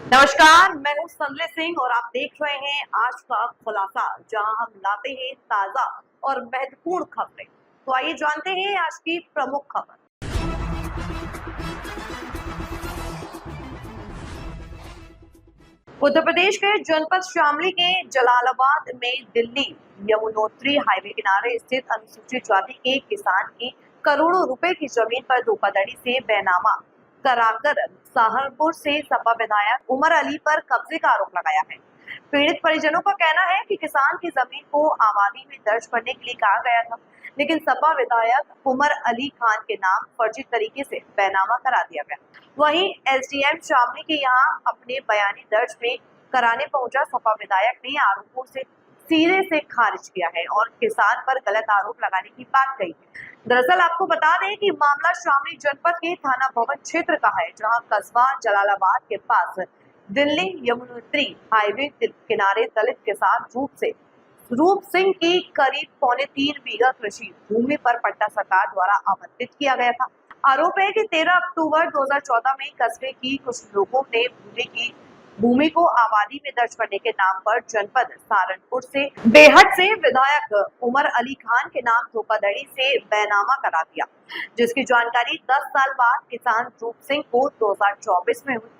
नमस्कार, मैं हूं संजय सिंह और आप देख रहे हैं आज का खुलासा, जहां हम लाते हैं ताजा और महत्वपूर्ण खबरें। तो आइए जानते हैं आज की प्रमुख खबर। उत्तर प्रदेश के जनपद शामली के जलालाबाद में दिल्ली यमुनोत्री हाईवे किनारे स्थित अनुसूचित जाति के किसान की करोड़ों रुपए की जमीन पर धोखाधड़ी से बैनामा कराकर सहारनपुर से सपा विधायक उमर अली पर कब्जे का आरोप लगाया है। पीड़ित परिजनों का कहना है कि किसान की जमीन को आबादी में दर्ज करने के लिए कहा गया था, लेकिन सपा विधायक उमर अली खान के नाम फर्जी तरीके से बैनामा करा दिया गया। वहीं एसडीएम शामली के यहाँ अपने बयानी दर्ज में कराने पहुंचा सपा विधायक ने आरोपों से सिरे से खारिज किया है और किसान पर गलत आरोप लगाने की बात कही है। दरअसल आपको बता दें कि मामला शामली जनपद के थाना भवन क्षेत्र का है, जहां कस्बा जलालाबाद के पास दिल्ली यमुनोत्री हाईवे किनारे दलित किसान रूप सिंह की करीब 3.25 बीघा कृषि भूमि पर पट्टा सरकार द्वारा आवंटित किया गया था। आरोप है कि 13 अक्टूबर 2014 में कस्बे की कुछ लोगों ने भूमि को आबादी में दर्ज करने के नाम पर जनपद सहारनपुर से बेहट से विधायक उमर अली खान के नाम धोखाधड़ी से बैनामा करा दिया, जिसकी जानकारी 10 साल बाद किसान रूप सिंह को 2024 में हुई।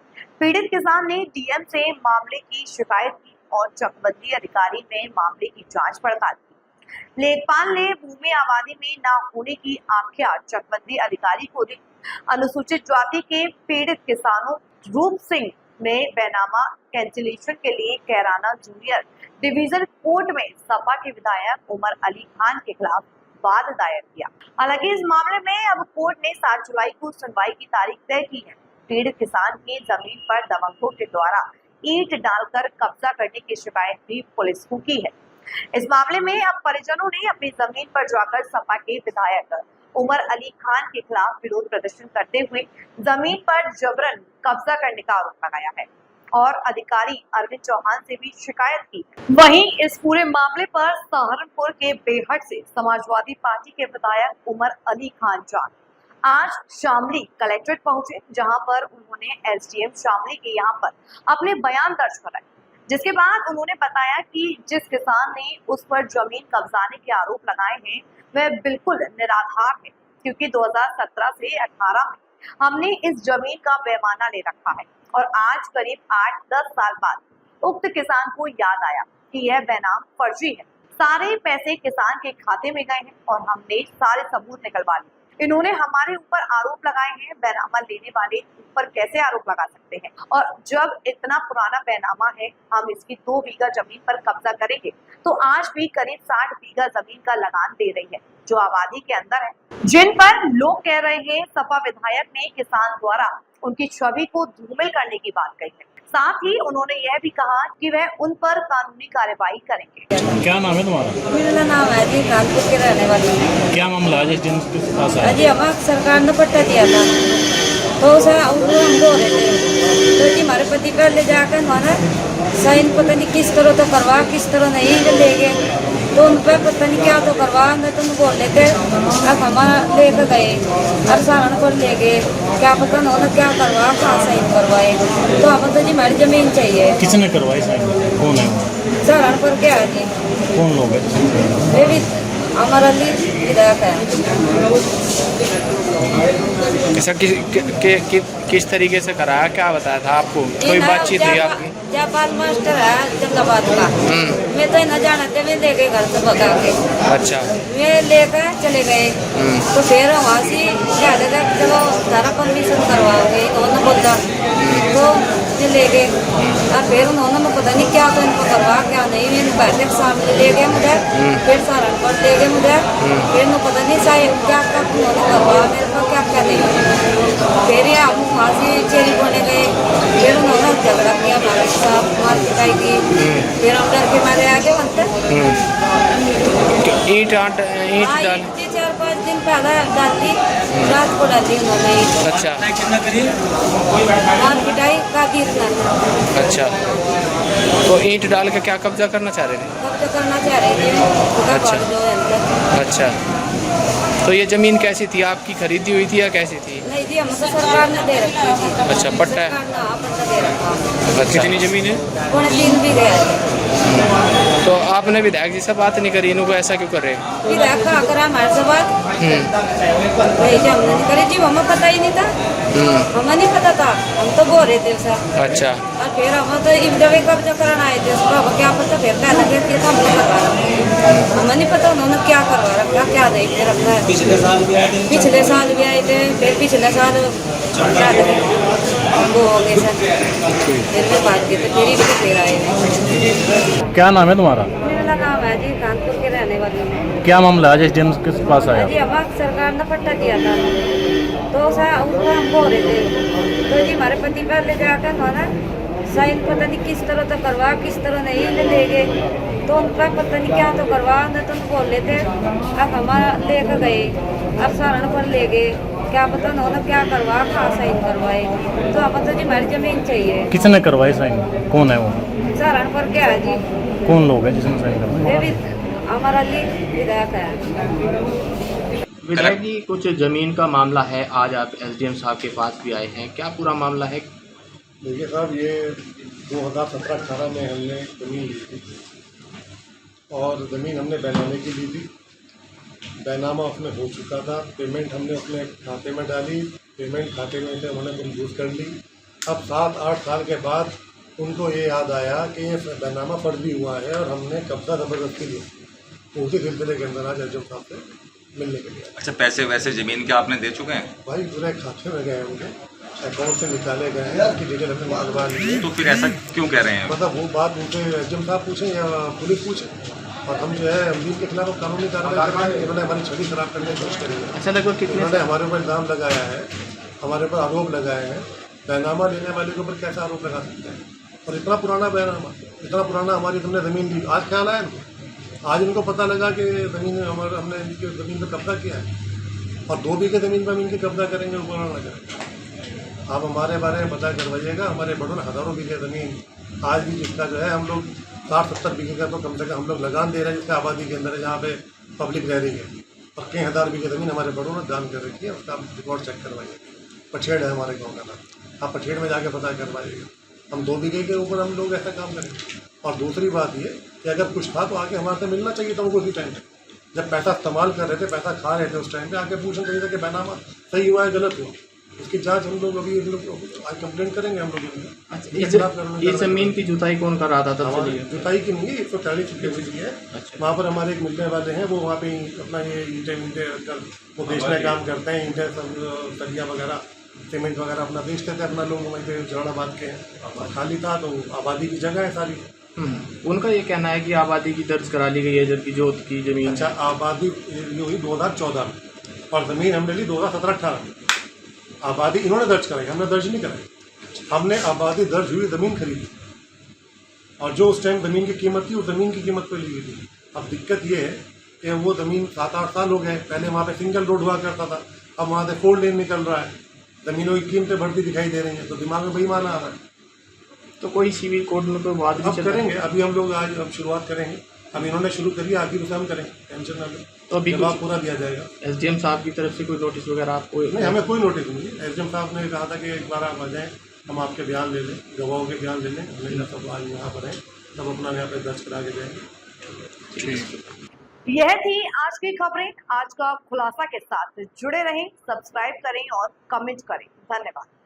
पीड़ित किसान ने डीएम से मामले की शिकायत की और चकबंदी अधिकारी ने मामले की जांच पड़ताल की। लेखपाल ने भूमि आबादी में न होने की आख्या चकबंदी अधिकारी को दी। अनुसूचित जाति के पीड़ित किसानों रूप सिंह ने बैनामा कैंसिलेशन के लिए कैराना जूनियर डिवीजन कोर्ट में सपा के विधायक उमर अली खान के खिलाफ वाद दायर किया। हालांकि इस मामले में अब कोर्ट ने 7 जुलाई को सुनवाई की तारीख तय की है। पीड़ित किसान की जमीन पर दबंगों के द्वारा ईंट डालकर कब्जा करने की शिकायत भी पुलिस को की है। इस मामले में अब परिजनों ने अपनी जमीन पर जाकर सपा के विधायक उमर अली खान के खिलाफ विरोध प्रदर्शन करते हुए जमीन पर जबरन कब्जा करने का आरोप लगाया है और अधिकारी अरविंद चौहान से भी शिकायत की। वहीं इस पूरे मामले पर सहारनपुर के बेहट से समाजवादी पार्टी के विधायक उमर अली खान जान आज शामली कलेक्ट्रेट पहुंचे, जहां पर उन्होंने एसडीएम शामली के यहां पर अपने बयान दर्ज कराए, जिसके बाद उन्होंने बताया कि जिस किसान ने उस पर जमीन कब्जाने के आरोप लगाए हैं वह बिल्कुल निराधार है, क्योंकि 2017 से 18 में हमने इस जमीन का पैमाना ले रखा है और आज करीब 8-10 साल बाद उक्त किसान को याद आया कि यह बैनाम फर्जी है। सारे पैसे किसान के खाते में गए हैं और हमने सारे सबूत निकलवा लिए। इन्होंने हमारे ऊपर आरोप लगाए हैं। बैनामा लेने वाले ऊपर कैसे आरोप लगा सकते हैं? और जब इतना पुराना बैनामा है, हम इसकी 2 बीघा जमीन पर कब्जा करेंगे तो आज भी करीब 60 बीघा जमीन का लगान दे रही है, जो आबादी के अंदर है, जिन पर लोग कह रहे हैं सपा विधायक ने किसान द्वारा उनकी छवि को धूमिल करने की बात कही है। साथ ही उन्होंने यह भी कहा कि वह उन पर कानूनी कार्यवाही करेंगे। क्या नाम है तुम्हारा? मेरा नाम है जी, कानपुर के रहने वाली। क्या मामला है जिनके पास आया? जी हमारा सरकार ने पट्टा दिया था तो उसे हम हो रहे थे, तो जी हमारे पति पहले जाकर हमारा साइन पता नहीं किस तरह तो करवा किस तरह नहीं ले गए, तो उन पर पता नहीं क्या तो करवा मैं तुम बोल लेते। अब हमारा लेकर गए और सहारनपुर ले गए, क्या पता उन्होंने क्या करवा कहाँ साइन करवाए, तो हमें तो जी हमारी जमीन चाहिए। किसने करवाई साइन? कौन है? सहारनपुर के है जी। कौन लोग है? ये भी उमर अली विधायक है। ऐसा किस तरीके से कराया, क्या बताया था आपको? कोई बातचीत हुई आपकी? जापाल मास्टर है जंगलाबाद का, मैं तो न जाना थे, मैं ले गए घर से भगा के। अच्छा। मैं लेकर चले गए तो फिर वहाँ से क्या लगा चलो सारा परमिशन करवाओगे, उन्होंने बोला तो मैं ले गए और फिर उन्होंने पता नहीं क्या तो इनको करवा क्या नहीं, मैंने पहले सामने ले गए मुझे, फिर सहारनपुर ले गए मुझे, फिर मैं पता नहीं साहब क्या क्या उन्होंने करवा मेरे को क्या क्या नहीं। फिर हम वहाँ से चेरी बोने गए, फिर उन्होंने झगड़ा किया हमारे साथ, मार पिटाई की, फिर हम डर के मारे आगे बनते। ईंट डाल 4-5 दिन पहले डाली, रात को डाली उन्होंने। अच्छा। मार पिटाई का गिरना। अच्छा। तो ईंट डाल के क्या कब्जा करना चाह रहे थे? कब्जा करना चाह रहे थे। अच्छा। अच्छा, तो ये जमीन कैसी थी? आपकी खरीदी हुई थी या कैसी थी? नहीं जी, हम तो सरकार ने दे रखी थी। अच्छा, पट्टा है? सरकार ने पट्टा दे रखा। कितनी ज़मीन है? 3.5 बीघे है। तो आपने विधायक जी से बात नहीं करी, इनको ऐसा क्यों कर रहे हैं? विधायक का करा हमारे से बात, वही जो हमने नहीं करी जी, हमें पता ही नहीं था, हमें नहीं पता था, हम तो बोल रहे थे सर। अच्छा, और फिर हम तो जब एक कब्जा कराना आए थे उसको अब क्या पता, फिर क्या लगे कि हम लोग करवा रहे हैं, हमें नहीं पता उन्होंने क्या करवा रखा, क्या नहीं दे रखा है। पिछले साल भी आए थे, फिर पिछले साल वो हो गए सर, फिर भी बात की तो फिर आए हैं। क्या नाम है तुम्हारा? मेरा नाम है जी, कानपुर के रहने वाली हूँ। क्या मामला आज एसडीएम के पास आया? जी हमारी सरकार ने पट्टा दिया था, तो सर उसको हम बोल रहे थे, तो जी हमारे पति पहले जाकर उन्होंने साइन पता नहीं किस तरह तो करवा, किस तरह नहीं ले गए, तो उनका पता नहीं क्या तो करवा, न तो बोल लेते अब हमारा लेकर गए, अब सारण पर ले गए, क्या पता उन्होंने क्या करवा, कहाँ साइन करवाए, तो हमें तो जी हमारी जमीन चाहिए। किसने करवाई साइन? कौन है वो? सारण पर क्या है जी, कौन लोग हैं जिसने साइन करवाई? ये भी हमारा लिए विधायक है। विधायक जी कुछ ज़मीन का मामला है, आज आप एसडीएम साहब के पास भी आए हैं, क्या पूरा मामला है? देखिए साहब, ये 2017-18 में हमने ज़मीन ली थी और ज़मीन हमने बैनामे की ली थी। बैनामा उसमें हो चुका था, पेमेंट हमने अपने खाते में डाली, पेमेंट खाते में से उन्होंने मंजूर कर ली। अब 7-8 साल के बाद उनको ये याद आया कि ये बैनामा फर्जी हुआ है और हमने कब्जा ज़बरदस्ती लिया। उसी सिलसिले के अंदर आज एसडीएम साहब से मिलने के लिए। अच्छा, पैसे वैसे ज़मीन के आपने दे चुके हैं? भाई पूरे खाते में गए, उनके अकाउंट से निकाले गए हैं, उसकी डिटेल हमने निकलवा ली है। तो फिर ऐसा क्यों कह रहे हैं? मतलब वो बात उनसे एसडीएम साहब पूछें या पुलिस पूछे, और हम जो है अमीर के खिलाफ कानूनी कार्रवाई करेंगे। इन्होंने हमारी छवि खराब करने की कोशिश करी है। अच्छा, लगभग कितने उन्होंने हमारे ऊपर इल्ज़ाम लगाया है, हमारे ऊपर आरोप लगाए हैं। बैनामा लेने वाले के ऊपर कैसा आरोप लगा सकते हैं? और इतना पुराना बैनामा, इतना पुराना हमारी तुमने ज़मीन ली, आज ख्याल आया इनको? आज इनको पता लगा कि ज़मीन हमने इनकी ज़मीन पर कब्जा किया है, और 2 बीघे ज़मीन पर हम इनकी कब्जा करेंगे, ऊपर ना करेंगे। आप हमारे बारे में पता करवाइएगा। हमारे बड़ों ने हज़ारों बीघे ज़मीन, आज भी जिसका जो है हम लोग 60-70 बीघे का तो कम से कम हम लोग लगान दे रहे हैं, जिसका आबादी के अंदर है, जहाँ पे पब्लिक रह रही है, और कई हज़ार बीघे ज़मीन हमारे बड़ों ने दान कर रखी है। उसका आप रिकॉर्ड चेक करवाइए। पछेड़ है हमारे गाँव का नाम, आप पछेड़ में जाके पता करवाइएगा। हम 2 बीघे के ऊपर हम लोग ऐसा काम करेंगे। और दूसरी बात ये कि अगर कुछ था तो आके हमारे से मिलना चाहिए था उनको उसी टाइम पे, जब पैसा इस्तेमाल कर रहे थे, पैसा खा रहे थे, उस टाइम पे आके पूछना चाहिए था कि बैनामा सही हुआ है गलत हुआ। उसकी जांच हम लोग अभी आज कंप्लेंट करेंगे हम लोग। ये ज़मीन की जुताई कौन कर रहा था तब? हमारी जुताई की नहीं है, 140 रुपये हुई है। वहाँ पर हमारे एक मिलने वाले हैं, वो वहाँ पे अपना ये ईंटें वो बेचने का काम करते हैं, ईंटें सब सरिया वगैरह सीमेंट वगैरह अपना बेचते थे। अपना लोग वहीं पे जलालाबाद के हैं, खाली था तो आबादी की जगह है सारी। उनका ये कहना है कि आबादी की दर्ज करा ली गई है, जबकि जोत की ज़मीन। अच्छा, आबादी ये हुई 2014 में और ज़मीन हमने ली 2017-18 में। आबादी इन्होंने दर्ज कराई, हमने दर्ज नहीं कराई। हमने आबादी दर्ज हुई ज़मीन खरीदी, और जो उस टाइम ज़मीन की कीमत थी उस ज़मीन की कीमत पर ली गई थी। अब दिक्कत ये है कि वो ज़मीन 7-8 साल हो गए, पहले वहाँ पे सिंगल रोड हुआ करता था, अब वहाँ से 4 लेन निकल रहा है, ज़मीनों की कीमतें बढ़ती दिखाई दे रही हैं, तो दिमाग में बेईमाना आ रहा है। तो कोई सिविल कोर्ट में कोई बात अब करेंगे, अभी हम लोग आज अब शुरुआत करेंगे। अब इन्होंने शुरू करी, आगे उसे हम करेंगे, टेंशन ना लें। तो अभी जवाब पूरा दिया जाएगा। एसडीएम साहब की तरफ से कोई नोटिस वगैरह आपको? नहीं, हमें कोई नोटिस नहीं है। एसडीएम साहब ने कहा था कि एक बार आप आ जाएँ, हम आपके बयान ले लें, गवाहों के बयान ले लें। हमने सब आज यहाँ पर हैं, सब अपना यहाँ पे दर्ज करा के जाएंगे। यह थी आज की खबरें। आज का खुलासा के साथ जुड़े रहें, सब्सक्राइब करें और कमेंट करें। धन्यवाद।